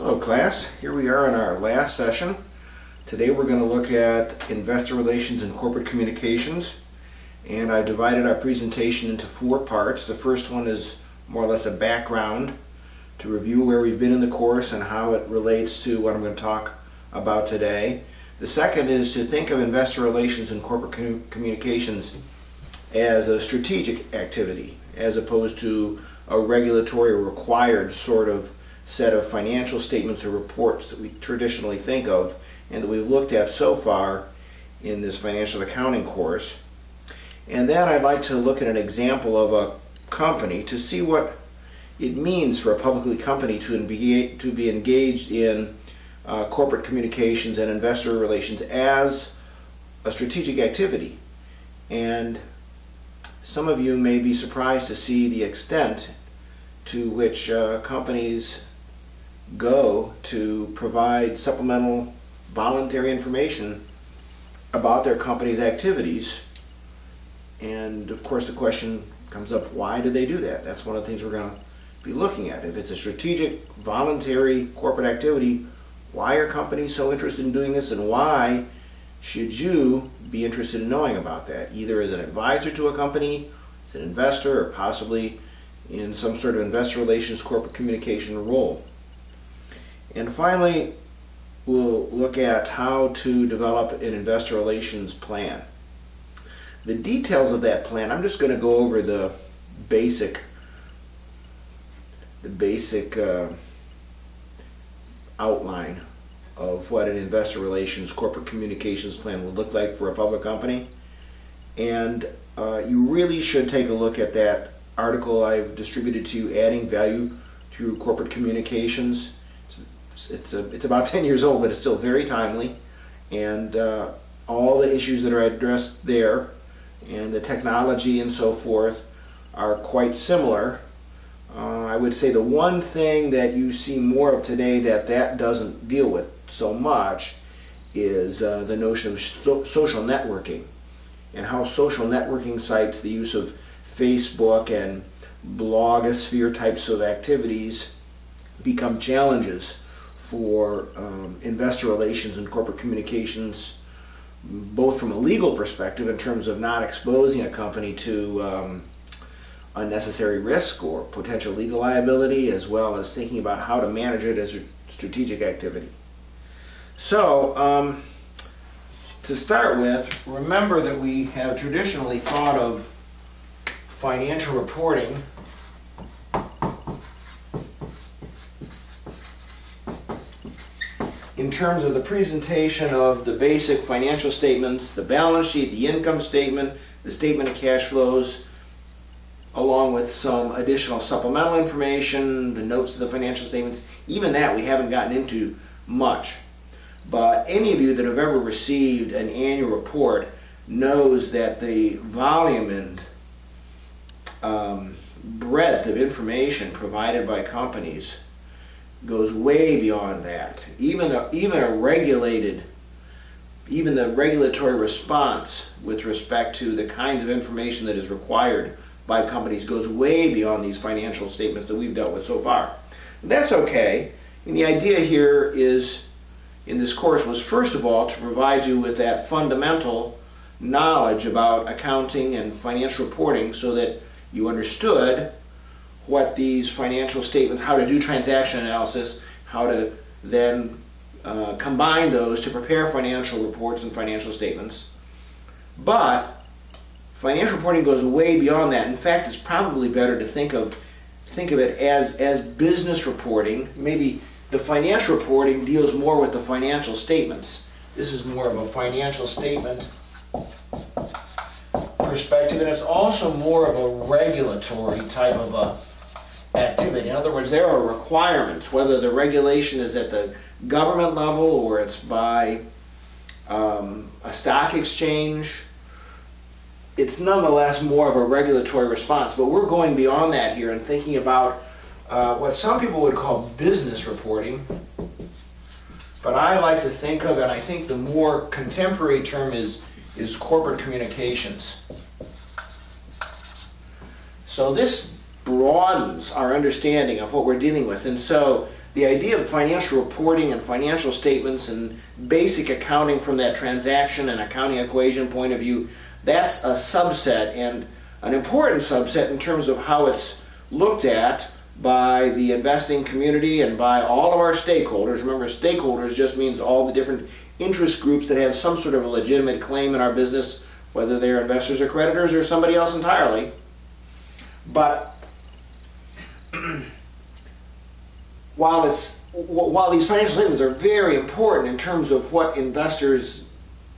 Hello class, here we are in our last session. Today we're going to look at investor relations and corporate communications, and I divided our presentation into 4 parts. The first one is more or less a background to review where we've been in the course and how it relates to what I'm going to talk about today. The second is to think of investor relations and corporate communications as a strategic activity as opposed to a regulatory or required sort of set of financial statements or reports that we traditionally think of and that we've looked at so far in this financial accounting course. And then I'd like to look at an example of a company to see what it means for a publicly company to be engaged in corporate communications and investor relations as a strategic activity. And some of you may be surprised to see the extent to which companies go to provide supplemental voluntary information about their company's activities. And of course the question comes up, why do they do that? That's one of the things we're going to be looking at. If it's a strategic, voluntary corporate activity, why are companies so interested in doing this, and why should you be interested in knowing about that, either as an advisor to a company, as an investor, or possibly in some sort of investor relations corporate communication role. And finally, we'll look at how to develop an investor relations plan. The details of that plan, I'm just going to go over the basic outline of what an investor relations corporate communications plan would look like for a public company. And you really should take a look at that article I've distributed to you, Adding Value Through Corporate Communications. It's about 10 years old, but it's still very timely, and all the issues that are addressed there and the technology and so forth are quite similar. I would say the one thing that you see more of today that doesn't deal with so much is the notion of social networking, and how social networking sites, the use of Facebook and blogosphere types of activities, become challenges for investor relations and corporate communications, both from a legal perspective in terms of not exposing a company to unnecessary risk or potential legal liability, as well as thinking about how to manage it as a strategic activity. So, to start with, remember that we have traditionally thought of financial reporting in terms of the presentation of the basic financial statements, the balance sheet, the income statement, the statement of cash flows, along with some additional supplemental information, the notes to the financial statements. Even that we haven't gotten into much. But any of you that have ever received an annual report knows that the volume and breadth of information provided by companies goes way beyond that. Even the regulatory response with respect to the kinds of information that is required by companies goes way beyond these financial statements that we've dealt with so far. That's okay. And the idea here is, in this course, was first of all to provide you with that fundamental knowledge about accounting and financial reporting so that you understood what these financial statements, how to do transaction analysis, how to then combine those to prepare financial reports and financial statements. But financial reporting goes way beyond that. In fact, it's probably better to think of it as business reporting. Maybe the financial reporting deals more with the financial statements. This is more of a financial statement perspective, and it's also more of a regulatory type of activity. In other words, there are requirements, whether the regulation is at the government level or it's by a stock exchange. It's nonetheless more of a regulatory response. But we're going beyond that here and thinking about what some people would call business reporting. But I like to think of, and I think the more contemporary term is corporate communications. So this broadens our understanding of what we're dealing with. And so the idea of financial reporting and financial statements and basic accounting from that transaction and accounting equation point of view, that's a subset, and an important subset in terms of how it's looked at by the investing community and by all of our stakeholders. Remember, stakeholders just means all the different interest groups that have some sort of a legitimate claim in our business, whether they're investors or creditors or somebody else entirely. But while these financial statements are very important in terms of what investors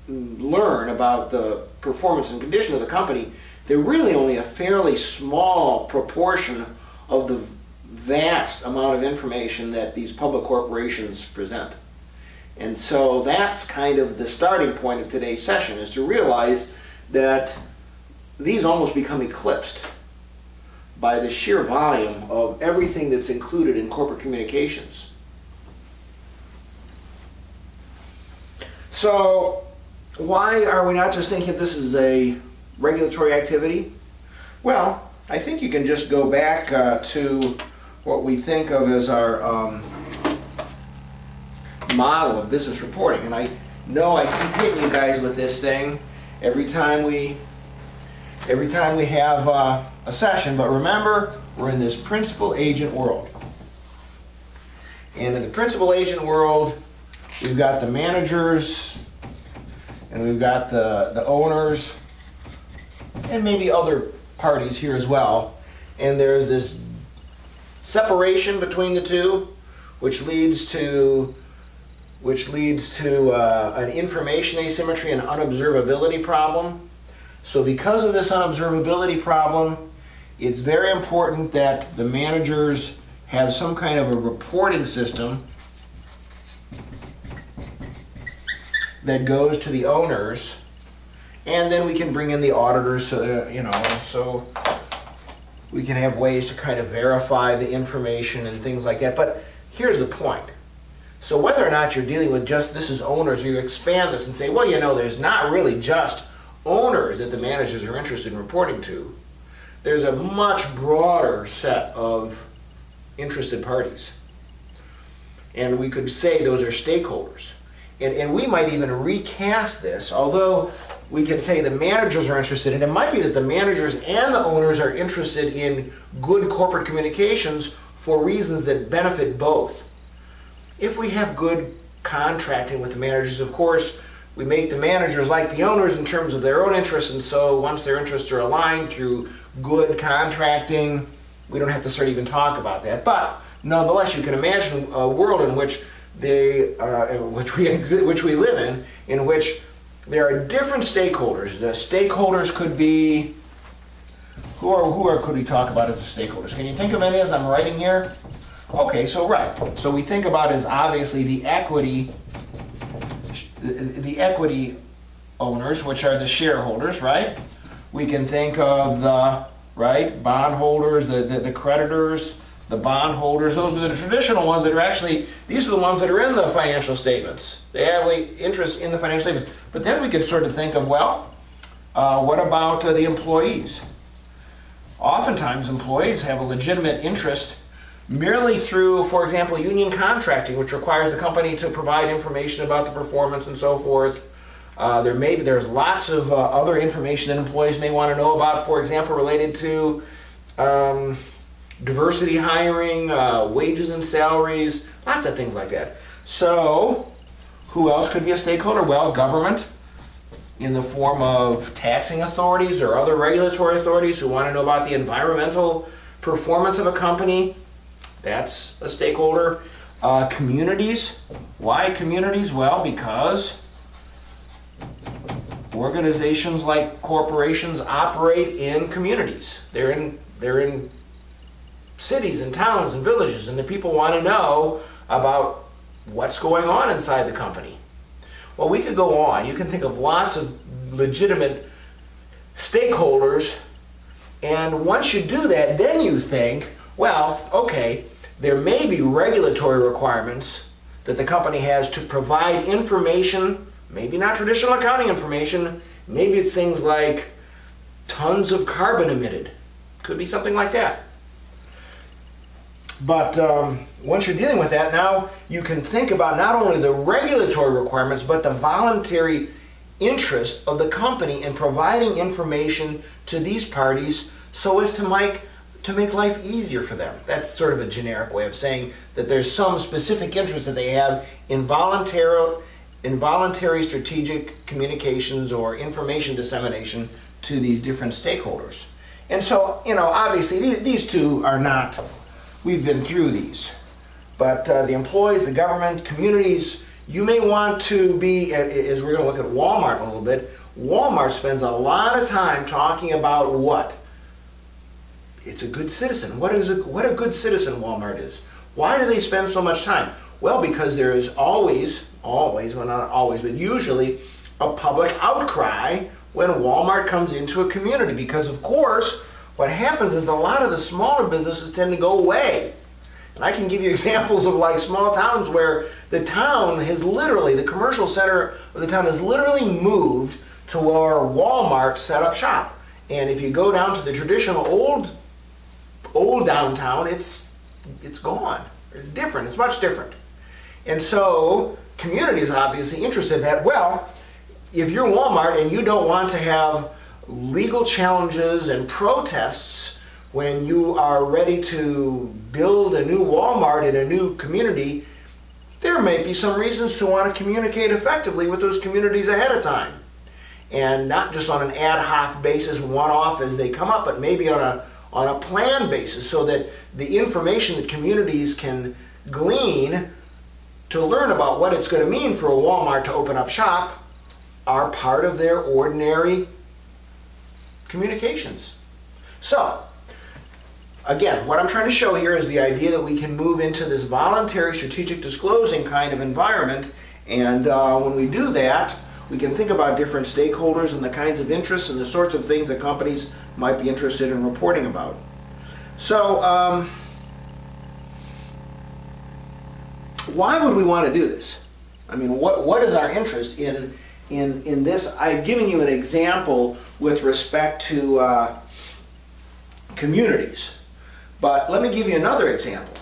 learn about the performance and condition of the company, they're really only a fairly small proportion of the vast amount of information that these public corporations present. And so that's kind of the starting point of today's session, is to realize that these almost become eclipsed by the sheer volume of everything that's included in corporate communications. So why are we not just thinking this is a regulatory activity? Well, I think you can just go back to what we think of as our model of business reporting. And I know I keep hitting you guys with this thing every time we have a session, but remember, we're in this principal agent world. And in the principal agent world, we've got the managers, and we've got the owners, and maybe other parties here as well. And there's this separation between the two, which leads to an information asymmetry and unobservability problem. So because of this unobservability problem, it's very important that the managers have some kind of a reporting system that goes to the owners, and then we can bring in the auditors, so we can have ways to kind of verify the information and things like that. But here's the point. So whether or not you're dealing with just this is owners, or you expand this and say, well, there's not really just owners that the managers are interested in reporting to. There's a much broader set of interested parties. And we could say those are stakeholders. And we might even recast this, although we can say the managers are interested, and it might be that the managers and the owners are interested in good corporate communications for reasons that benefit both. If we have good contracting with the managers, of course, we make the managers like the owners in terms of their own interests, and so once their interests are aligned through good contracting, we don't have to start even talk about that. But nonetheless, you can imagine a world in which which we live in which there are different stakeholders. The stakeholders could be, who could we talk about as the stakeholders? Can you think of any as I'm writing here? Okay, so right. So we think about as obviously the equity owners, which are the shareholders, right? We can think of the bondholders, the creditors, the bondholders. Those are the traditional ones that are actually, these are the ones that are in the financial statements. They have interest in the financial statements. But then we could sort of think of, well, what about the employees? Oftentimes employees have a legitimate interest merely through, for example, union contracting, which requires the company to provide information about the performance and so forth. There's lots of other information that employees may want to know about, for example, related to diversity hiring, wages and salaries, lots of things like that. So, who else could be a stakeholder? Well, government, in the form of taxing authorities or other regulatory authorities who want to know about the environmental performance of a company. That's a stakeholder. Communities. Why communities? Well, because organizations like corporations operate in communities. They're in cities and towns and villages, and the people want to know about what's going on inside the company. Well, we could go on. You can think of lots of legitimate stakeholders, and once you do that, then you think, well, okay, there may be regulatory requirements that the company has to provide information, maybe not traditional accounting information, maybe it's things like tons of carbon emitted. Could be something like that. But once you're dealing with that, now you can think about not only the regulatory requirements, but the voluntary interest of the company in providing information to these parties so as to make life easier for them. That's sort of a generic way of saying that there's some specific interest that they have in voluntary strategic communications or information dissemination to these different stakeholders. And so, obviously these two are not, we've been through these. But the employees, the government, communities, you may want to be, as we're going to look at Walmart a little bit, Walmart spends a lot of time talking about what? It's a good citizen. What a good citizen Walmart is. Why do they spend so much time? Well, because there is always, well, not always, but usually a public outcry when Walmart comes into a community. Because, of course, what happens is a lot of the smaller businesses tend to go away. And I can give you examples of like small towns where the town has literally, the commercial center of the town has literally moved to where Walmart set up shop. And if you go down to the traditional old downtown, it's gone. It's different. It's much different. And so community is obviously interested in that. Well, if you're Walmart and you don't want to have legal challenges and protests when you are ready to build a new Walmart in a new community, there may be some reasons to want to communicate effectively with those communities ahead of time. And not just on an ad hoc basis, one-off as they come up, but maybe on a planned basis so that the information that communities can glean to learn about what it's going to mean for a Walmart to open up shop are part of their ordinary communications. So, again, what I'm trying to show here is the idea that we can move into this voluntary strategic disclosing kind of environment, and when we do that, we can think about different stakeholders and the kinds of interests and the sorts of things that companies might be interested in reporting about. So, why would we want to do this? I mean, what is our interest in this? I've given you an example with respect to communities, but let me give you another example.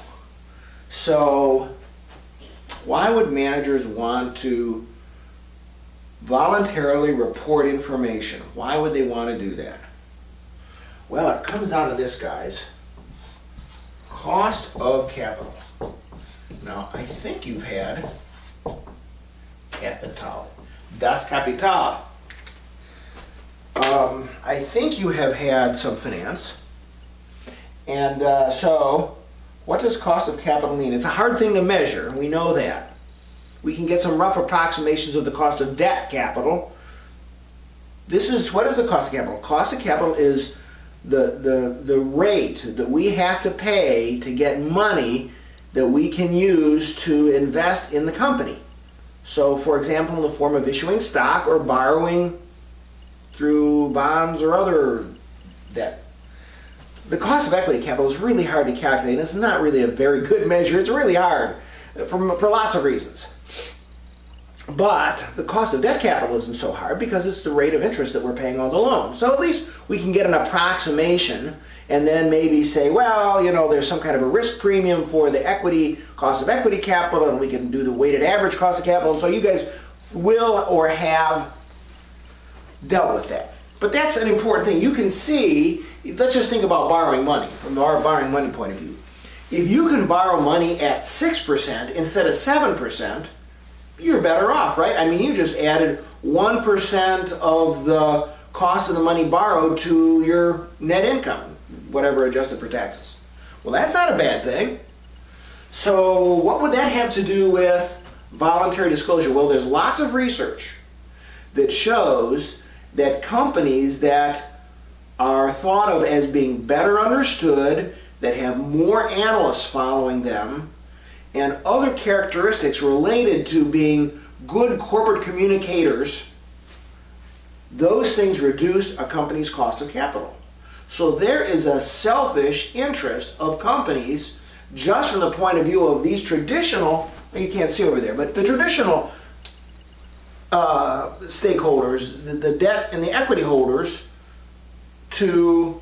So, why would managers want to voluntarily report information? Why would they want to do that? Well, it comes down to this, guys. Cost of capital. Now, I think you've had Capital. Das Kapital. I think you have had some finance. And so, what does cost of capital mean? It's a hard thing to measure. We know that. We can get some rough approximations of the cost of debt capital. What is the cost of capital? Cost of capital is the rate that we have to pay to get money that we can use to invest in the company. So, for example, in the form of issuing stock or borrowing through bonds or other debt. The cost of equity capital is really hard to calculate. It's not really a very good measure. It's really hard for lots of reasons. But the cost of debt capital isn't so hard because it's the rate of interest that we're paying on the loan. So at least we can get an approximation and then maybe say, well, there's some kind of a risk premium for the equity, cost of equity capital, and we can do the weighted average cost of capital. And so you guys will or have dealt with that. But that's an important thing. You can see, let's just think about borrowing money from our borrowing money point of view. If you can borrow money at 6% instead of 7%, you're better off, right? I mean, you just added 1% of the cost of the money borrowed to your net income, whatever adjusted for taxes. Well, that's not a bad thing. So what would that have to do with voluntary disclosure? Well, there's lots of research that shows that companies that are thought of as being better understood, that have more analysts following them, and other characteristics related to being good corporate communicators, those things reduce a company's cost of capital. So there is a selfish interest of companies just from the point of view of these traditional, you can't see over there, but the traditional stakeholders, the debt and the equity holders, to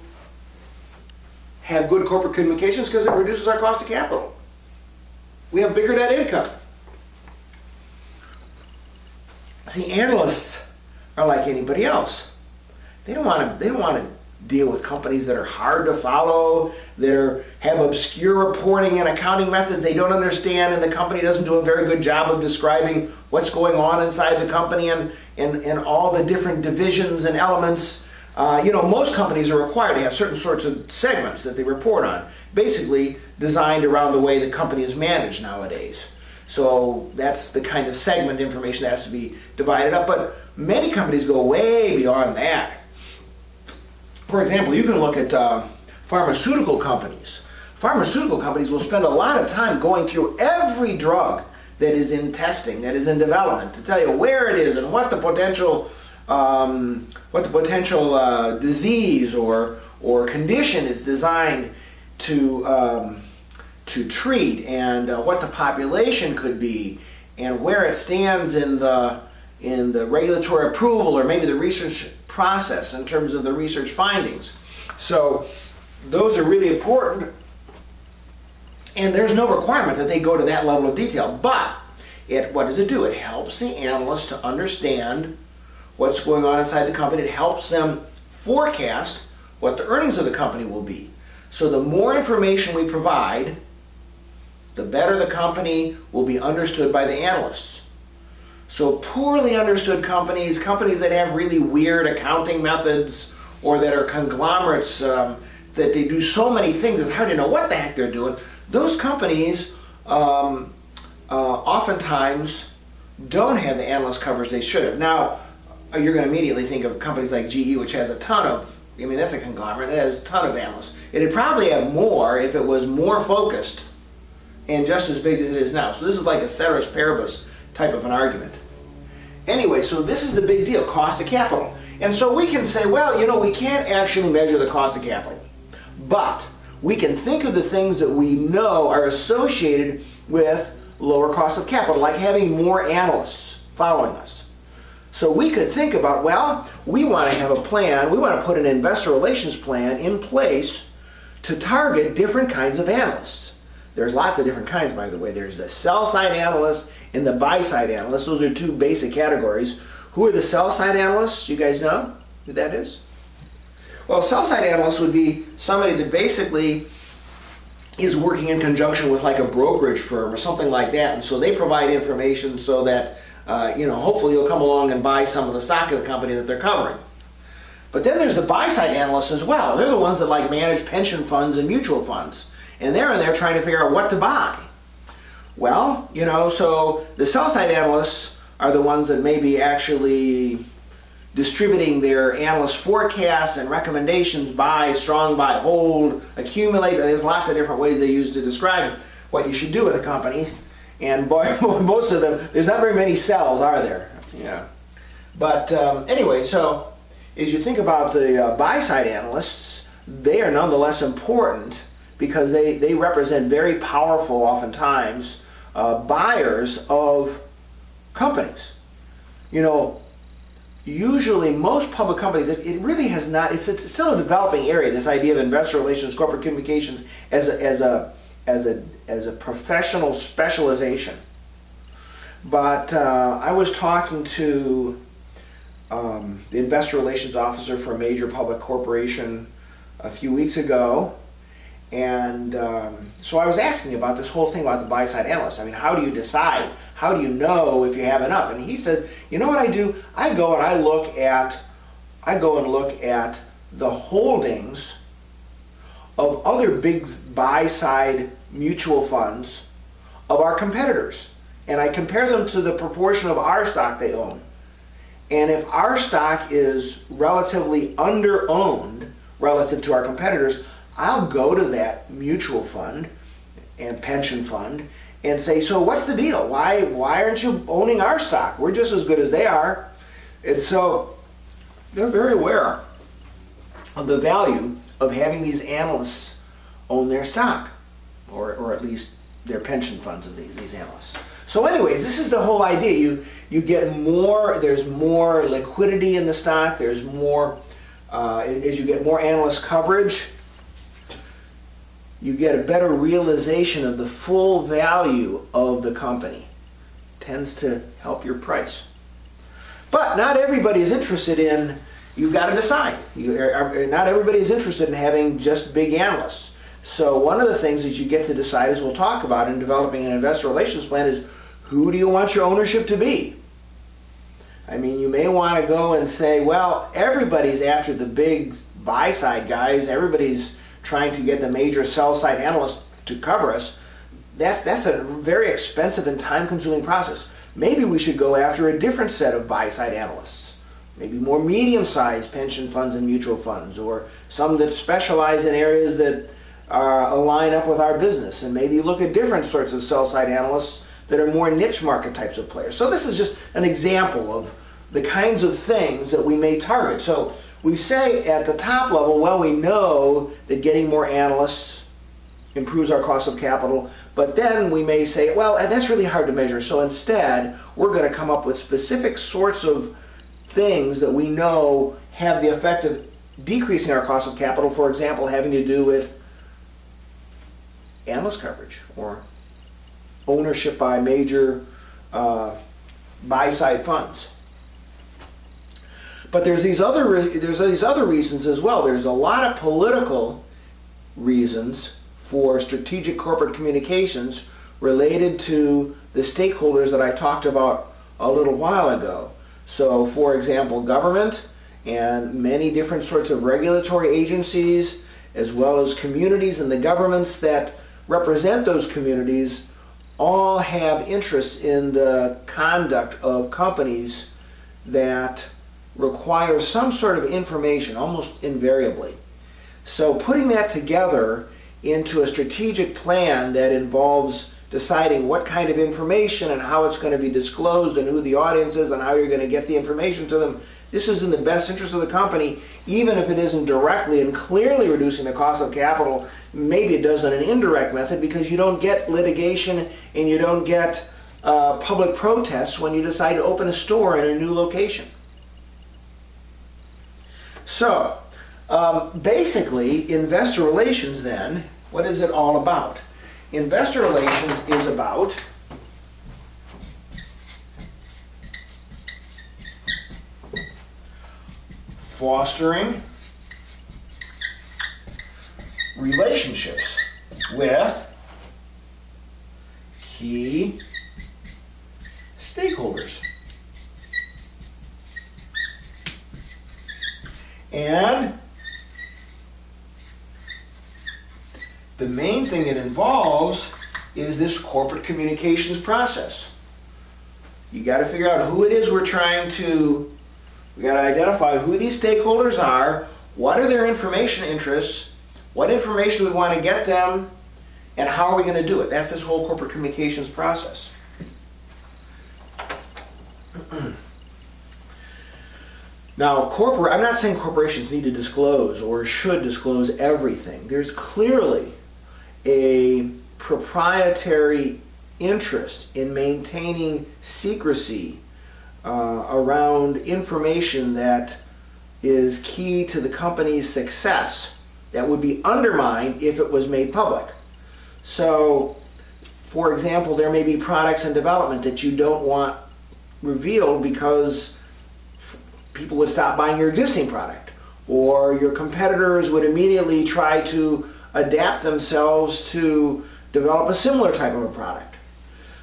have good corporate communications because it reduces our cost of capital. We have bigger net income. See, analysts are like anybody else. They don't want to deal with companies that are hard to follow, that have obscure reporting and accounting methods they don't understand, and the company doesn't do a very good job of describing what's going on inside the company and all the different divisions and elements. Most companies are required to have certain sorts of segments that they report on, basically designed around the way the company is managed nowadays. So that's the kind of segment information that has to be divided up. But many companies go way beyond that. For example, you can look at pharmaceutical companies. Pharmaceutical companies will spend a lot of time going through every drug that is in testing, that is in development, to tell you where it is and what the potential disease or condition it's designed to treat, and what the population could be, and where it stands in the regulatory approval or maybe the research process in terms of the research findings. So those are really important, and there's no requirement that they go to that level of detail. But what does it do? It helps the analyst to understand what's going on inside the company. It helps them forecast what the earnings of the company will be. So the more information we provide, the better the company will be understood by the analysts. So poorly understood companies that have really weird accounting methods, or that are conglomerates, that they do so many things it's hard to know what the heck they're doing, those companies oftentimes don't have the analyst coverage they should have. Now, you're going to immediately think of companies like GE, which has a ton of, that's a conglomerate, it has a ton of analysts. It'd probably have more if it was more focused and just as big as it is now. So this is like a ceteris paribus type of an argument. Anyway, so this is the big deal, cost of capital. And so we can say, well, we can't actually measure the cost of capital, but we can think of the things that we know are associated with lower cost of capital, like having more analysts following us. So we could think about, well, we want to have a plan, we want to put an investor relations plan in place to target different kinds of analysts. There's lots of different kinds, by the way. There's the sell-side analysts and the buy-side analysts. Those are two basic categories. Who are the sell-side analysts? You guys know who that is? Well, sell-side analyst would be somebody that basically is working in conjunction with like a brokerage firm or something like that, and so they provide information so that hopefully you'll come along and buy some of the stock of the company that they're covering. But then there's the buy-side analysts as well. They're the ones that like manage pension funds and mutual funds, and they're in there trying to figure out what to buy. Well, so the sell-side analysts are the ones that may be actually distributing their analyst forecasts and recommendations: buy, strong buy, hold, accumulate. There's lots of different ways they use to describe what you should do with a company. And boy, most of them, there's not very many sells, are there? Yeah. But anyway, so as you think about the buy-side analysts, they are nonetheless important because they represent very powerful, oftentimes, buyers of companies. Usually most public companies, it really has not, it's still a developing area, this idea of investor relations, corporate communications as a professional specialization. But I was talking to the investor relations officer for a major public corporation a few weeks ago, and so I was asking about this whole thing about the buy-side analyst. How do you decide? How do you know if you have enough? And he says, you know what I do? I go and look at the holdings of other big buy-side mutual funds of our competitors, and I compare them to the proportion of our stock they own. And if our stock is relatively under-owned relative to our competitors, I'll go to that mutual fund and pension fund and say, so what's the deal? Why aren't you owning our stock? We're just as good as they are. And so they're very aware of the value of having these analysts own their stock, or at least their pension funds of these analysts. So anyways, this is the whole idea. You get more, there's more liquidity in the stock, there's more, as you get more analyst coverage, you get a better realization of the full value of the company. Tends to help your price. But not everybody is interested in, you've got to decide. Not everybody is interested in having just big analysts. So one of the things that you get to decide, as we'll talk about in developing an investor relations plan, is who do you want your ownership to be? I mean, you may want to go and say, well, everybody's after the big buy-side guys. Everybody's trying to get the major sell-side analysts to cover us. That's a very expensive and time-consuming process. Maybe we should go after a different set of buy-side analysts. Maybe more medium-sized pension funds and mutual funds, or some that specialize in areas that align up with our business, and maybe look at different sorts of sell-side analysts that are more niche market types of players. So this is just an example of the kinds of things that we may target. So we say at the top level, well, we know that getting more analysts improves our cost of capital, but then we may say, well, that's really hard to measure, so instead we're going to come up with specific sorts of things that we know have the effect of decreasing our cost of capital, for example, having to do with analyst coverage or ownership by major buy-side funds. But there's these other reasons as well. There's a lot of political reasons for strategic corporate communications related to the stakeholders that I talked about a little while ago. So, for example, government and many different sorts of regulatory agencies, as well as communities and the governments that represent those communities, all have interests in the conduct of companies that require some sort of information, almost invariably. So putting that together into a strategic plan that involves deciding what kind of information and how it's going to be disclosed and who the audience is and how you're going to get the information to them, this is in the best interest of the company, even if it isn't directly and clearly reducing the cost of capital. Maybe it does in an indirect method, because you don't get litigation and you don't get public protests when you decide to open a store in a new location. So, basically, investor relations then, what is it all about? Investor relations is about fostering relationships with key stakeholders. And the main thing it involves is this corporate communications process. You got to figure out who it is we're trying to, we got to identify who these stakeholders are, what are their information interests, what information we want to get them, and how are we going to do it. That's this whole corporate communications process. Now, I'm not saying corporations need to disclose or should disclose everything. There's clearly a proprietary interest in maintaining secrecy around information that is key to the company's success that would be undermined if it was made public. So, for example, there may be products in development that you don't want revealed because people would stop buying your existing product, or your competitors would immediately try to adapt themselves to develop a similar type of a product.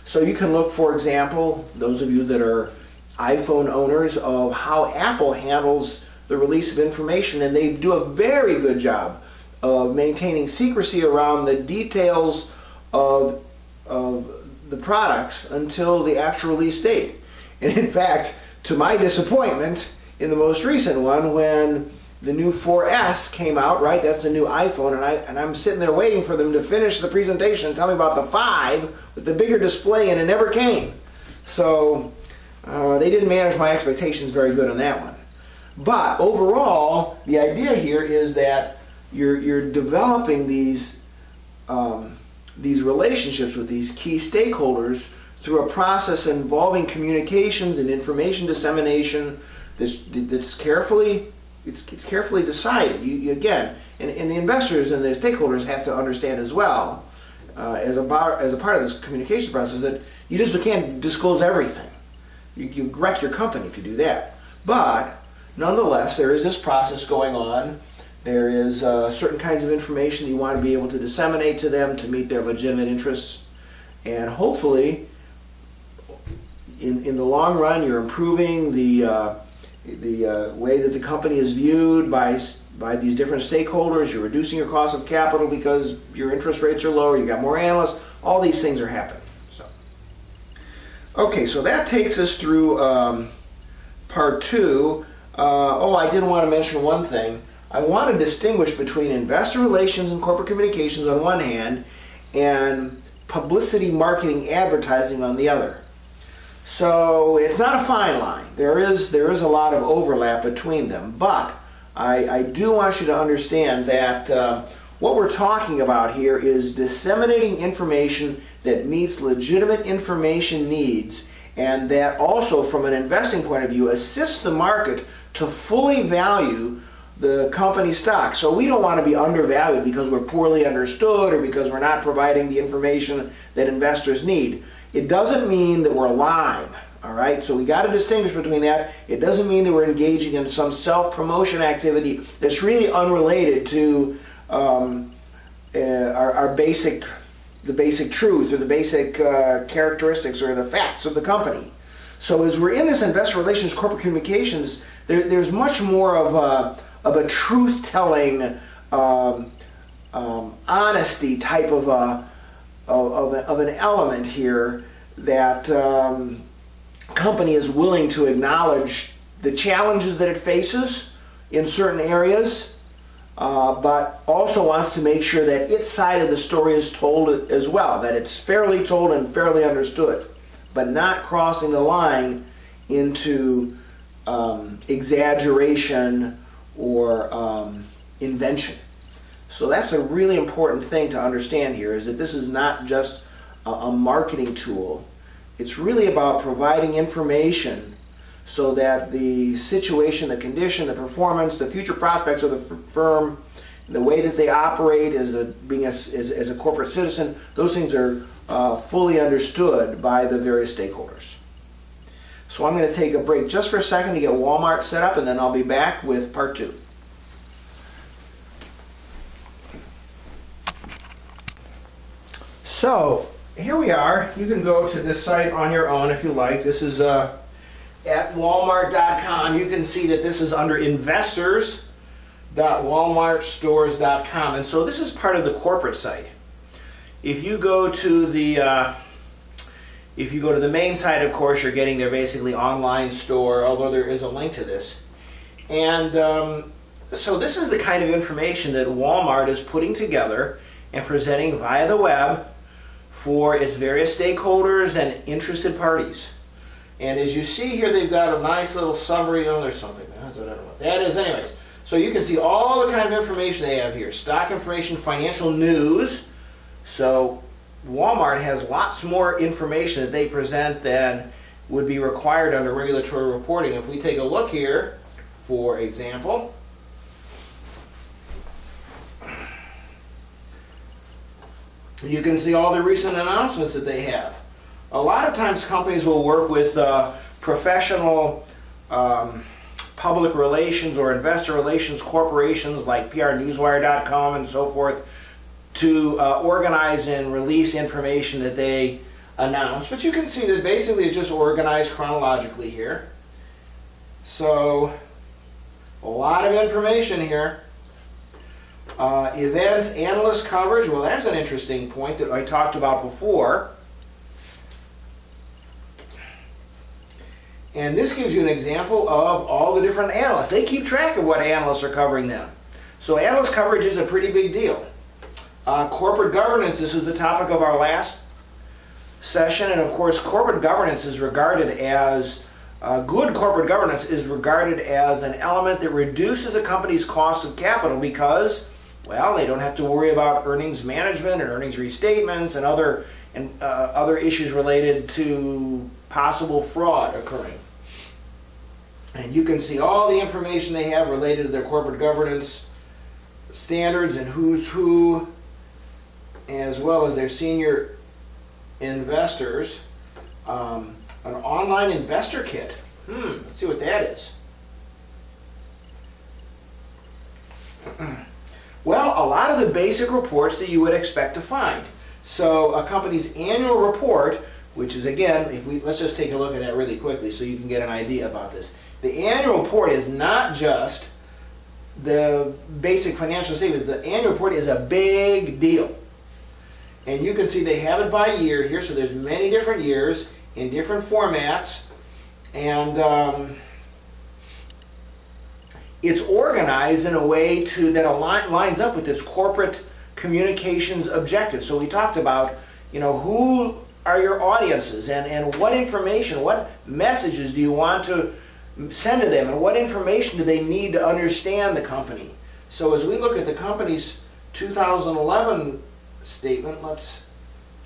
So you can look, for example, those of you that are iPhone owners, of how Apple handles the release of information, and they do a very good job of maintaining secrecy around the details of the products until the actual release date. And in fact, to my disappointment, in the most recent one, when the new 4S came out, right, that's the new iPhone, and I'm sitting there waiting for them to finish the presentation and tell me about the 5 with the bigger display, and it never came. So they didn't manage my expectations very good on that one. But overall, the idea here is that you're developing these relationships with these key stakeholders through a process involving communications and information dissemination that's carefully it's carefully decided. You again, and the investors and the stakeholders have to understand as well, as a part of this communication process, that you just can't disclose everything. You wreck your company if you do that. But nonetheless, there is this process going on. There is certain kinds of information you want to be able to disseminate to them to meet their legitimate interests, and hopefully, in the long run, you're improving the way that the company is viewed by these different stakeholders. You're reducing your cost of capital because your interest rates are lower. You got more analysts. All these things are happening. Okay, so that takes us through part 2. I did want to mention one thing. I want to distinguish between investor relations and corporate communications on one hand and publicity, marketing, advertising on the other. So it's not a fine line. There is a lot of overlap between them, but I do want you to understand that what we're talking about here is disseminating information that meets legitimate information needs, and that also, from an investing point of view, assists the market to fully value the company stock. So we don't want to be undervalued because we're poorly understood or because we're not providing the information that investors need. It doesn't mean that we're lying, all right? So we got to distinguish between that. It doesn't mean that we're engaging in some self-promotion activity that's really unrelated to the basic truth or the basic characteristics or the facts of the company. So as we're in this investor relations, corporate communications, there's much more of a truth-telling, honesty type of an element here, that company is willing to acknowledge the challenges that it faces in certain areas, but also wants to make sure that its side of the story is told as well, that it's fairly told and fairly understood, but not crossing the line into exaggeration or invention. So that's a really important thing to understand here, is that this is not just a marketing tool. It's really about providing information so that the situation, the condition, the performance, the future prospects of the firm, the way that they operate as a corporate citizen, those things are fully understood by the various stakeholders. So I'm going to take a break just for a second to get Walmart set up, and then I'll be back with part 2. So here we are. You can go to this site on your own if you like. This is at walmart.com. You can see that this is under investors.walmartstores.com, and so this is part of the corporate site. If you go to the main site, of course, you're getting their basically online store, although there is a link to this. And so this is the kind of information that Walmart is putting together and presenting via the web for its various stakeholders and interested parties. And as you see here, they've got a nice little summary. Oh, there's something. I don't know what that is. Anyways, so you can see all the kind of information they have here. Stock information, financial news. So Walmart has lots more information that they present than would be required under regulatory reporting. If we take a look here, for example, you can see all the recent announcements that they have. A lot of times companies will work with professional public relations or investor relations corporations like prnewswire.com and so forth to organize and release information that they announce. But you can see that basically it's just organized chronologically here. So a lot of information here. Events, analyst coverage. Well, that's an interesting point that I talked about before. And this gives you an example of all the different analysts. They keep track of what analysts are covering them. So analyst coverage is a pretty big deal. Corporate governance, this is the topic of our last session. And of course, corporate governance is regarded as, good corporate governance is regarded as an element that reduces a company's cost of capital because, well, they don't have to worry about earnings management and earnings restatements and other issues related to possible fraud occurring. And you can see all the information they have related to their corporate governance standards and who's who, as well as their senior investors. An online investor kit. Let's see what that is. Well, a lot of the basic reports that you would expect to find. So a company's annual report, which is, again, let's just take a look at that really quickly so you can get an idea about this. The annual report is not just the basic financial statements. The annual report is a big deal. And you can see they have it by year here, so there's many different years in different formats. And it's organized in a way that lines up with its corporate communications objectives. So we talked about, who are your audiences and what information, what messages do you want to send to them, and what information do they need to understand the company. So as we look at the company's 2011 statement, let's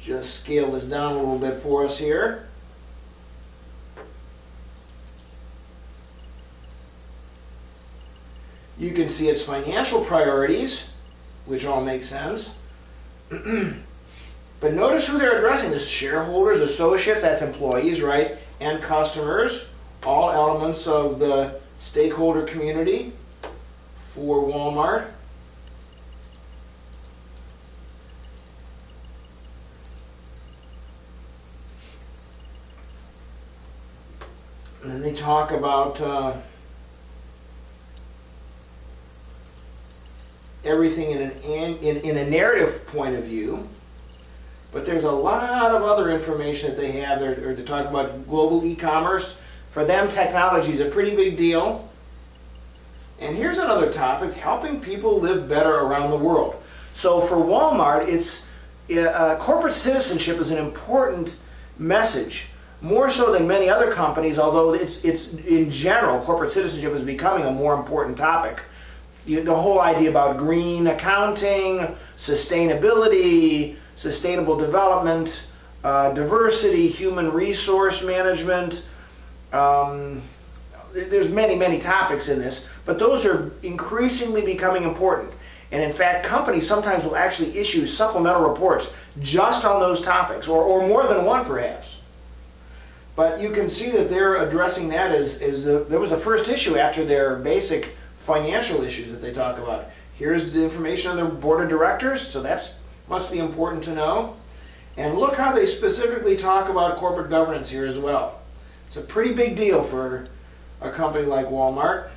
just scale this down a little bit for us here. You can see its financial priorities, which all make sense. But notice who they're addressing. This shareholders, associates, that's employees, right? And customers, all elements of the stakeholder community for Walmart. And then they talk about everything in a narrative point of view, but there's a lot of other information that they have. They're talking about global e-commerce. For them, technology is a pretty big deal. And here's another topic: helping people live better around the world. So for Walmart, corporate citizenship is an important message, more so than many other companies, although it's in general, corporate citizenship is becoming a more important topic. The whole idea about green accounting, sustainability, sustainable development, diversity, human resource management. There's many topics in this, but those are increasingly becoming important. And in fact, companies sometimes will actually issue supplemental reports just on those topics, or more than one perhaps. But you can see that they're addressing that that was the first issue after their basic financial issues that they talk about. Here's the information on their board of directors, so that must be important to know. And look how they specifically talk about corporate governance here as well. It's a pretty big deal for a company like Walmart.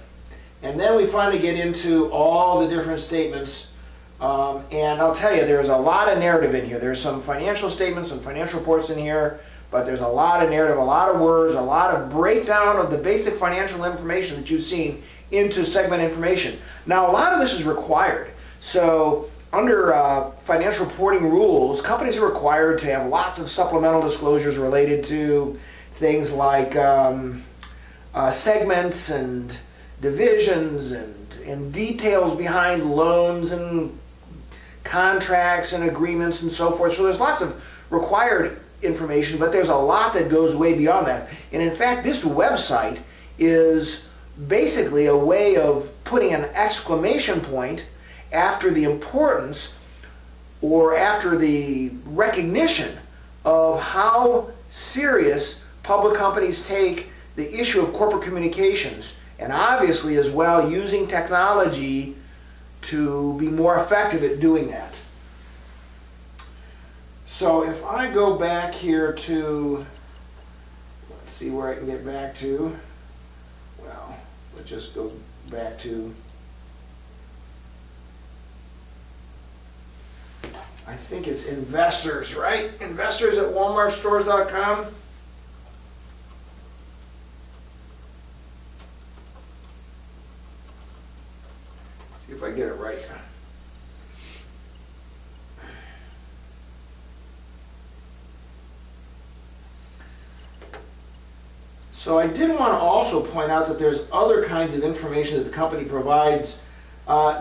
And then we finally get into all the different statements. And I'll tell you, there's a lot of narrative in here. There's some financial statements, some financial reports in here, but there's a lot of narrative, a lot of words, a lot of breakdown of the basic financial information that you've seen into segment information. Now, a lot of this is required. So under financial reporting rules, companies are required to have lots of supplemental disclosures related to things like segments and divisions and details behind loans and contracts and agreements and so forth. So there's lots of required information, but there's a lot that goes way beyond that. And in fact, this website is basically a way of putting an exclamation point after the importance or after the recognition of how serious public companies take the issue of corporate communications, and obviously as well using technology to be more effective at doing that. So if I go back here to, let's see where I can get back to. Well, let's just go back to, I think it's investors, right? Investors at walmartstores.com. See if I get it right. So I did want to also point out that there's other kinds of information that the company provides.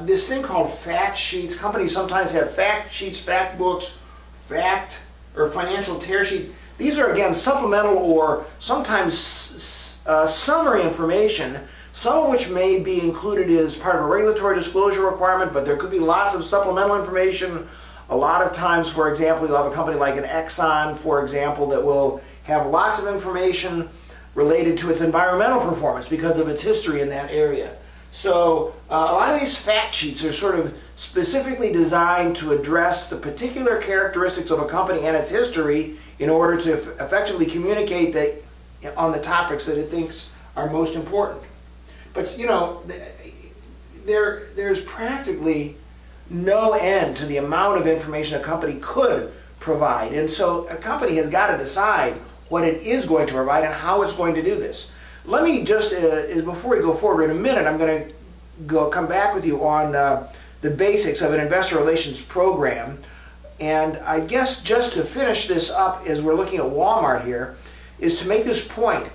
This thing called fact sheets. Companies sometimes have fact sheets, fact books, or financial tear sheet. These are, again, supplemental or sometimes summary information, some of which may be included as part of a regulatory disclosure requirement, but there could be lots of supplemental information. A lot of times, for example, you'll have a company like an Exxon, for example, that will have lots of information related to its environmental performance because of its history in that area. So a lot of these fact sheets are sort of specifically designed to address the particular characteristics of a company and its history in order to effectively communicate that on the topics that it thinks are most important. But you know, there's practically no end to the amount of information a company could provide. And so a company has got to decide what it is going to provide and how it's going to do this. Let me just, before we go forward in a minute, I'm going to come back with you on the basics of an investor relations program. And I guess just to finish this up as we're looking at Walmart here, is to make this point.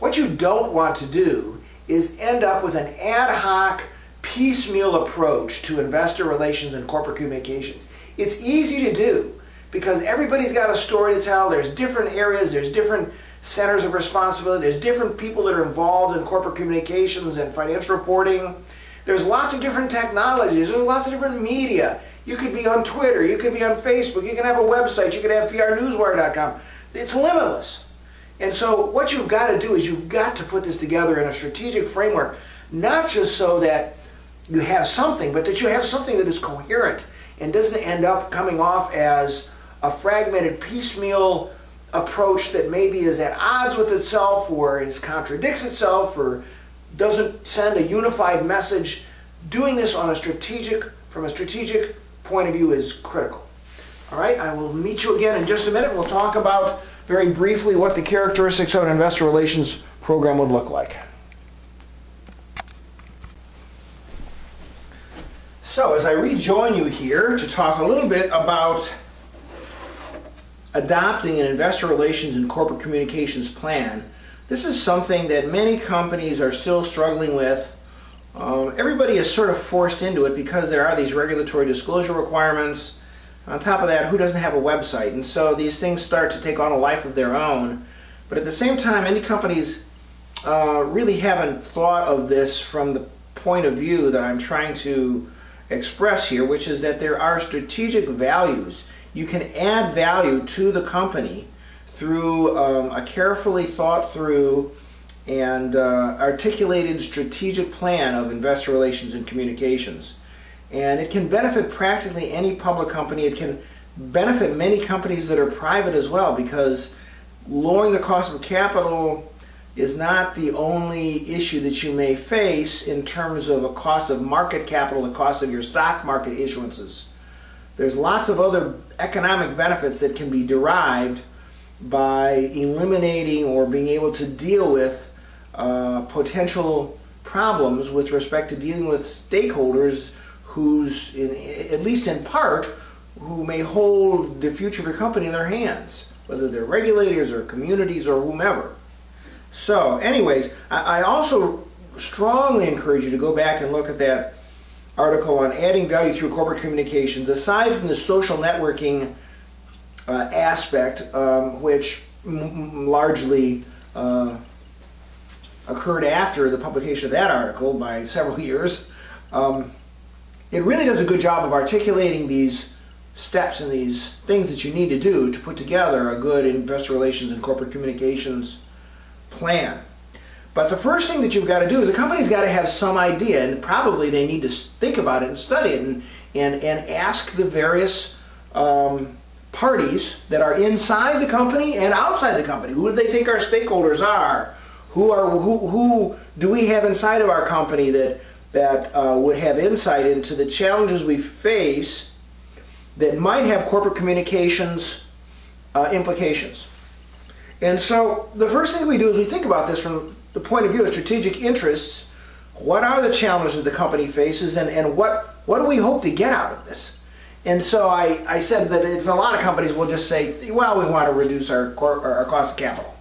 What you don't want to do is end up with an ad hoc, piecemeal approach to investor relations and corporate communications. It's easy to do because everybody's got a story to tell. There's different areas, there's different centers of responsibility, there's different people that are involved in corporate communications and financial reporting. There's lots of different technologies, there's lots of different media. You could be on Twitter, you could be on Facebook, you can have a website, you can have prnewswire.com. It's limitless. And so what you've got to do is you've got to put this together in a strategic framework, not just so that you have something, but that you have something that is coherent and doesn't end up coming off as a fragmented, piecemeal approach that maybe is at odds with itself or contradicts itself or doesn't send a unified message. Doing this on from a strategic point of view is critical. All right, I will meet you again in just a minute. We'll talk about very briefly what the characteristics of an investor relations program would look like. So as I rejoin you here to talk a little bit about adopting an investor relations and corporate communications plan, this is something that many companies are still struggling with. Everybody is sort of forced into it because there are these regulatory disclosure requirements. On top of that, who doesn't have a website? And so these things start to take on a life of their own. But at the same time, many companies really haven't thought of this from the point of view that I'm trying to express here, which is that there are strategic values. You can add value to the company through a carefully thought through and articulated strategic plan of investor relations and communications. And it can benefit practically any public company. It can benefit many companies that are private as well, because lowering the cost of capital is not the only issue that you may face in terms of a cost of market capital, the cost of your stock market issuances. There's lots of other economic benefits that can be derived by eliminating or being able to deal with potential problems with respect to dealing with stakeholders who's, at least in part, who may hold the future of your company in their hands, whether they're regulators or communities or whomever. So anyways, I also strongly encourage you to go back and look at that article on adding value through corporate communications. Aside from the social networking aspect, which largely occurred after the publication of that article by several years, it really does a good job of articulating these steps and these things that you need to do to put together a good investor relations and corporate communications plan. But the first thing that you've got to do is a company's got to have some idea, and probably they need to think about it and study it and ask the various parties that are inside the company and outside the company. Who do they think our stakeholders are? Who do we have inside of our company that would have insight into the challenges we face that might have corporate communications implications? And so the first thing we do is we think about this from the point of view of strategic interests. What are the challenges the company faces, and what do we hope to get out of this? And so I said that it's a lot of companies will just say, well, we want to reduce our cost of capital.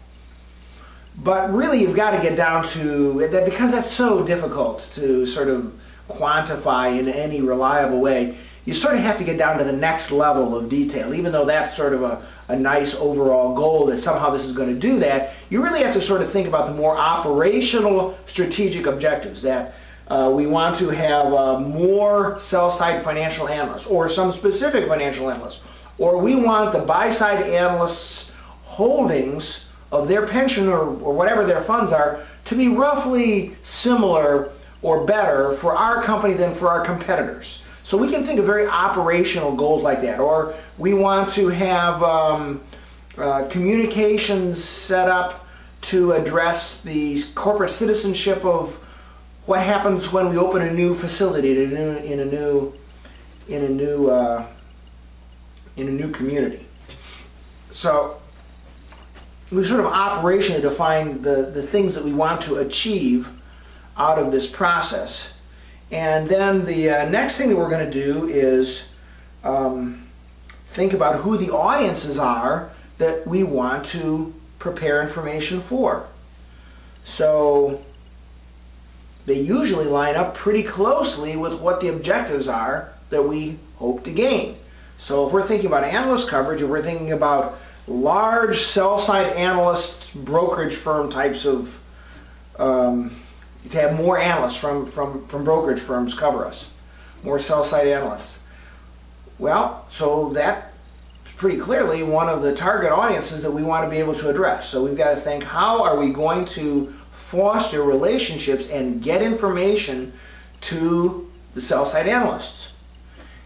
But really you've got to get down to that, because that's so difficult to sort of quantify in any reliable way. you sort of have to get down to the next level of detail. Even though that's sort of a nice overall goal that somehow this is going to do that, you really have to sort of think about the more operational strategic objectives, that we want to have more sell-side financial analysts or some specific financial analysts, or we want the buy-side analysts' holdings of their pension or whatever their funds are to be roughly similar or better for our company than for our competitors. So we can think of very operational goals like that. Or we want to have communications set up to address the corporate citizenship of what happens when we open a new facility in a new community. So we sort of operationally define the things that we want to achieve out of this process. And then the next thing that we're going to do is think about who the audiences are that we want to prepare information for. So they usually line up pretty closely with what the objectives are that we hope to gain. So if we're thinking about analyst coverage, if we're thinking about large sell-side analyst brokerage firm types of to have more analysts from brokerage firms cover us, more sell-side analysts. Well, so that's pretty clearly one of the target audiences that we want to be able to address. So we've got to think, how are we going to foster relationships and get information to the sell-side analysts?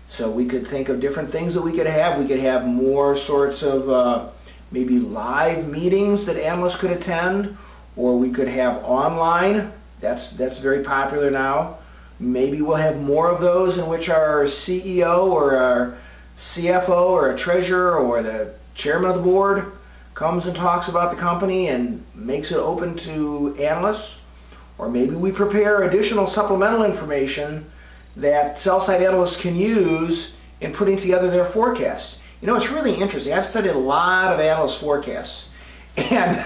So we could think of different things that we could have. We could have more sorts of maybe live meetings that analysts could attend, or we could have online. That's very popular now. Maybe we'll have more of those in which our CEO or our CFO or a treasurer or the chairman of the board comes and talks about the company and makes it open to analysts. Or maybe we prepare additional supplemental information that sell-side analysts can use in putting together their forecasts. You know, it's really interesting. I've studied a lot of analyst forecasts, and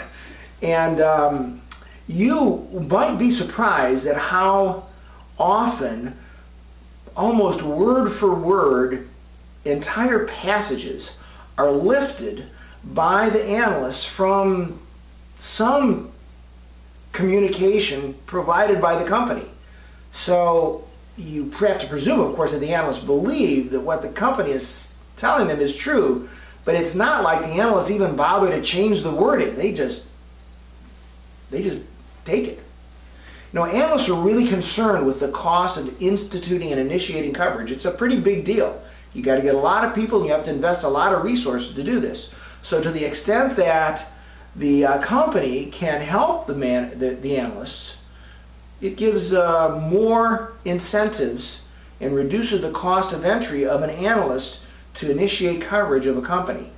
you might be surprised at how often, almost word for word, entire passages are lifted by the analysts from some communication provided by the company. So you have to presume, of course, that the analysts believe that what the company is telling them is true, but it's not like the analysts even bother to change the wording. They just take it. You know, analysts are really concerned with the cost of instituting and initiating coverage. It's a pretty big deal. You got to get a lot of people, and you have to invest a lot of resources to do this. So to the extent that the company can help the analysts, it gives more incentives and reduces the cost of entry of an analyst to initiate coverage of a company.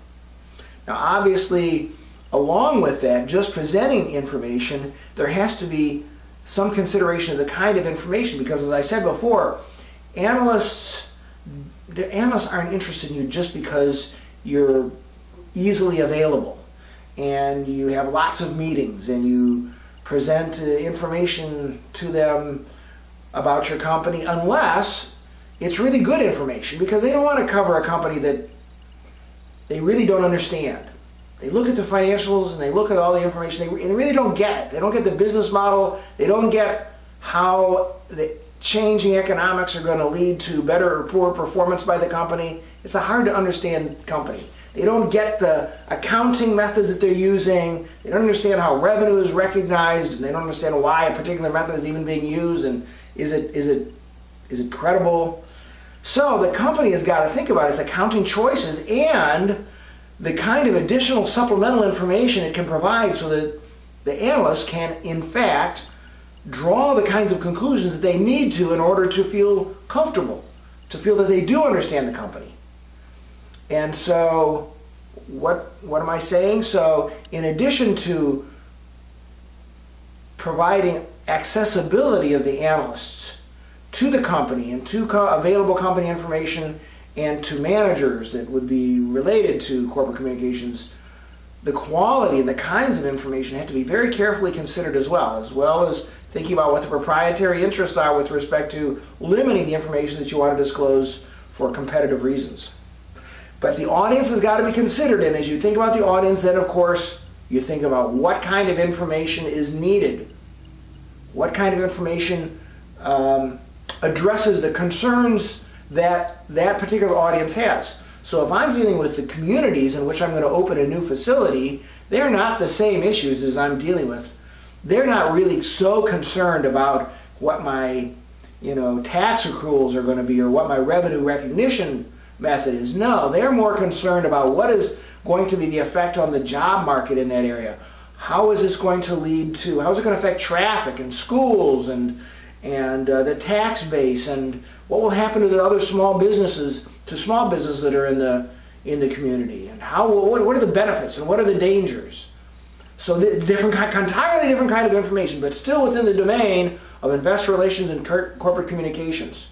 Now, obviously, along with that, just presenting information, there has to be some consideration of the kind of information, because as I said before, analysts aren't interested in you just because you're easily available and you have lots of meetings and you present information to them about your company, unless it's really good information, because they don't want to cover a company that they really don't understand. They look at the financials and they look at all the information, and they really don't get it. They don't get the business model. They don't get how the changing economics are going to lead to better or poor performance by the company. It's a hard to understand company. They don't get the accounting methods that they're using. They don't understand how revenue is recognized, and they don't understand why a particular method is even being used, and is it credible? So the company has got to think about its accounting choices and the kind of additional supplemental information it can provide so that the analysts can, in fact, draw the kinds of conclusions that they need to in order to feel comfortable, to feel that they do understand the company. And so, what am I saying? So, in addition to providing accessibility of the analysts to the company and to available company information and to managers that would be related to corporate communications, the quality and the kinds of information have to be very carefully considered as well as thinking about what the proprietary interests are with respect to limiting the information that you want to disclose for competitive reasons. But the audience has got to be considered, and as you think about the audience, then of course you think about what kind of information is needed. What kind of information addresses the concerns that that particular audience has. So if I'm dealing with the communities in which I'm going to open a new facility, they're not the same issues as I'm dealing with. They're not really so concerned about what my tax accruals are going to be or what my revenue recognition method is. No, they're more concerned about what is going to be the effect on the job market in that area. How is this going to lead to, how is it going to affect traffic and schools and the tax base, and what will happen to the other small businesses that are in the community, and what are the benefits and what are the dangers. So entirely different kind of information, but still within the domain of investor relations and corporate communications.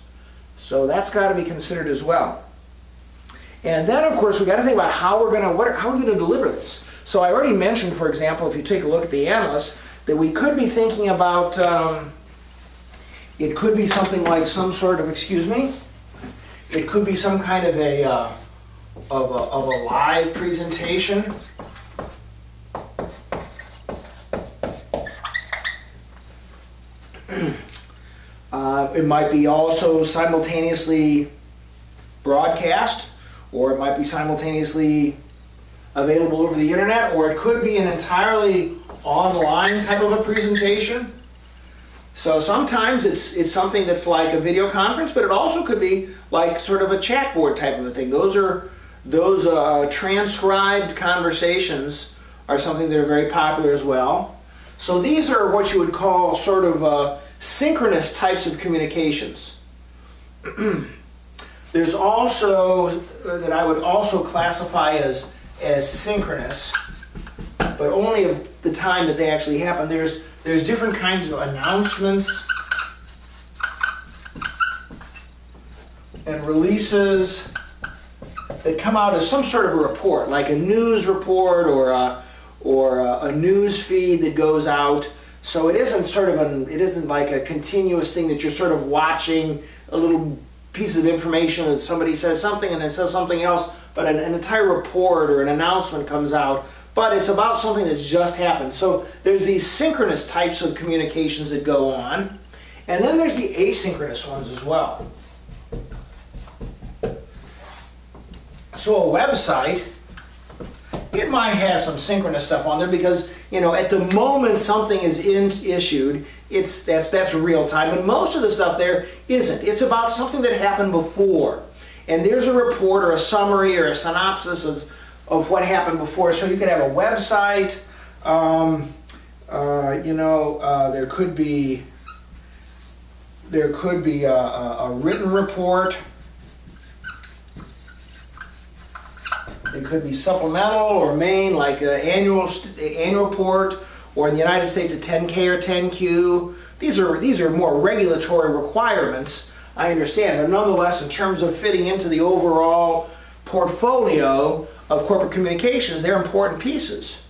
So that's got to be considered as well. And then, of course, we've got to think about how we're going to deliver this. So I already mentioned, for example, if you take a look at the Analysts, that we could be thinking about, it could be something like some sort of, it could be some kind of a live presentation. It might be also simultaneously broadcast, or it might be simultaneously available over the internet, or it could be an entirely online type of a presentation. So sometimes it's something that's like a video conference, but it also could be like sort of a chat board type of a thing. Those transcribed conversations are something that are very popular as well. So these are what you would call sort of synchronous types of communications. There's also, that I would also classify as synchronous, but only of the time that they actually happen. There's different kinds of announcements and releases that come out as some sort of a report, like a news report or a news feed that goes out. So it isn't like a continuous thing that you're sort of watching a little piece of information that somebody says something and then says something else, but an entire report or an announcement comes out, but it's about something that's just happened. So there's these synchronous types of communications that go on, and then there's the asynchronous ones as well. So a website, it might have some synchronous stuff on there because, at the moment something is issued, that's real time, but most of the stuff there isn't. It's about something that happened before. And there's a report or a summary or a synopsis of what happened before. So you could have a website, there could be a written report. It could be supplemental or main, like an annual report, or in the United States a 10K or 10Q. These are more regulatory requirements, I understand, but nonetheless, in terms of fitting into the overall portfolio of corporate communications, they're important pieces.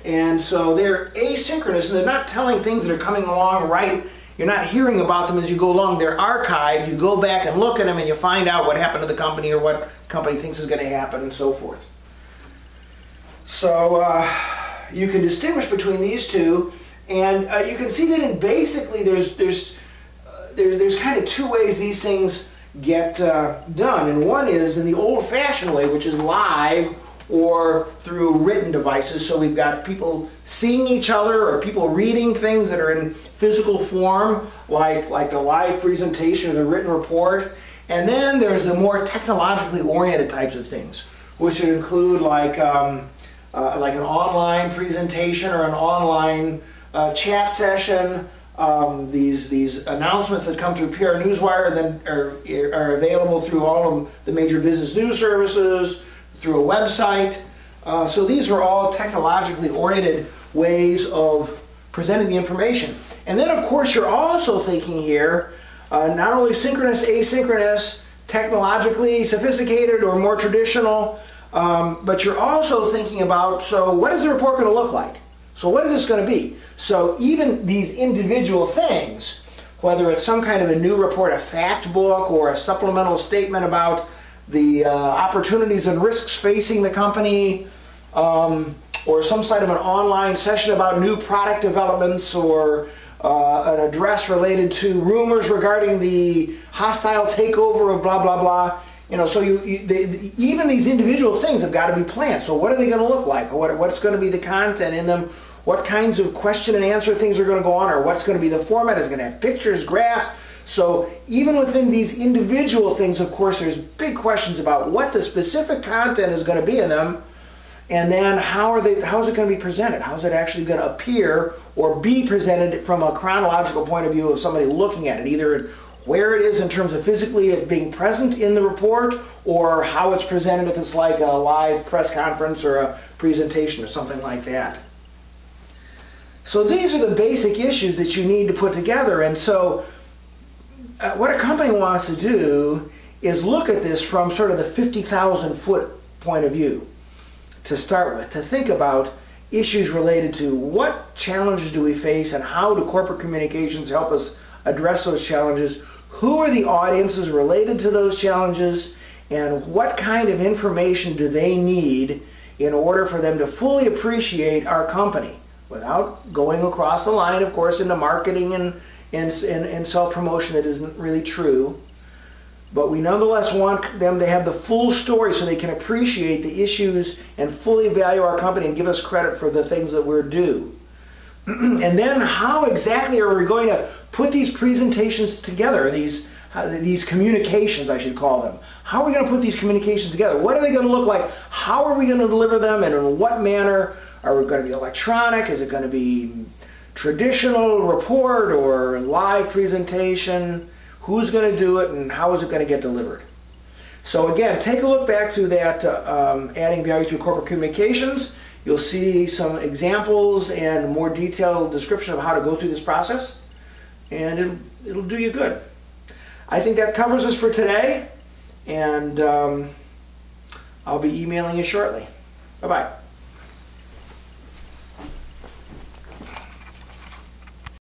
And so they're asynchronous, and they're not telling things that are coming along right. You're not hearing about them as you go along. They're archived. You go back and look at them, and you find out what happened to the company or what the company thinks is going to happen, and so forth. So you can distinguish between these two, and you can see that basically there's kind of two ways these things get done. And one is in the old-fashioned way, which is live or through written devices. So we've got people seeing each other or people reading things that are in physical form, like a live presentation or the written report. And then there's the more technologically oriented types of things, which would include like an online presentation or an online chat session. These announcements that come through PR Newswire then are available through all of the major business news services, through a website. So these are all technologically oriented ways of presenting the information. And then of course you're also thinking here not only synchronous, asynchronous, technologically sophisticated or more traditional, but you're also thinking about, so what is the report going to look like? So what is this going to be? So even these individual things, whether it's some kind of a new report, a fact book, or a supplemental statement about the opportunities and risks facing the company, or some sort of an online session about new product developments, or an address related to rumors regarding the hostile takeover of blah, blah, blah. You know, so even these individual things have got to be planned. So what are they going to look like? What's going to be the content in them? What kinds of question and answer things are going to go on? Or what's going to be the format? Is it going to have pictures, graphs? So even within these individual things, of course, there's big questions about what the specific content is going to be in them. And then how is it going to be presented? How is it actually going to appear or be presented from a chronological point of view of somebody looking at it? Either where it is in terms of physically it being present in the report, or how it's presented if it's like a live press conference or a presentation or something like that. So these are the basic issues that you need to put together. And so what a company wants to do is look at this from sort of the 50,000-foot point of view to start with, to think about issues related to what challenges do we face and how do corporate communications help us address those challenges, who are the audiences related to those challenges, and what kind of information do they need in order for them to fully appreciate our company without going across the line, of course, into marketing and self-promotion that isn't really true. But we nonetheless want them to have the full story so they can appreciate the issues and fully value our company and give us credit for the things that we're due. And then how exactly are we going to put these presentations together, these communications, I should call them. How are we going to put these communications together? What are they going to look like? How are we going to deliver them, and in what manner? Are we going to be electronic? Is it going to be traditional report or live presentation? Who's going to do it, and how is it going to get delivered? So again, take a look back through that adding value through corporate communications. You'll see some examples and more detailed description of how to go through this process, and it'll do you good. I think that covers us for today, and I'll be emailing you shortly. Bye-bye.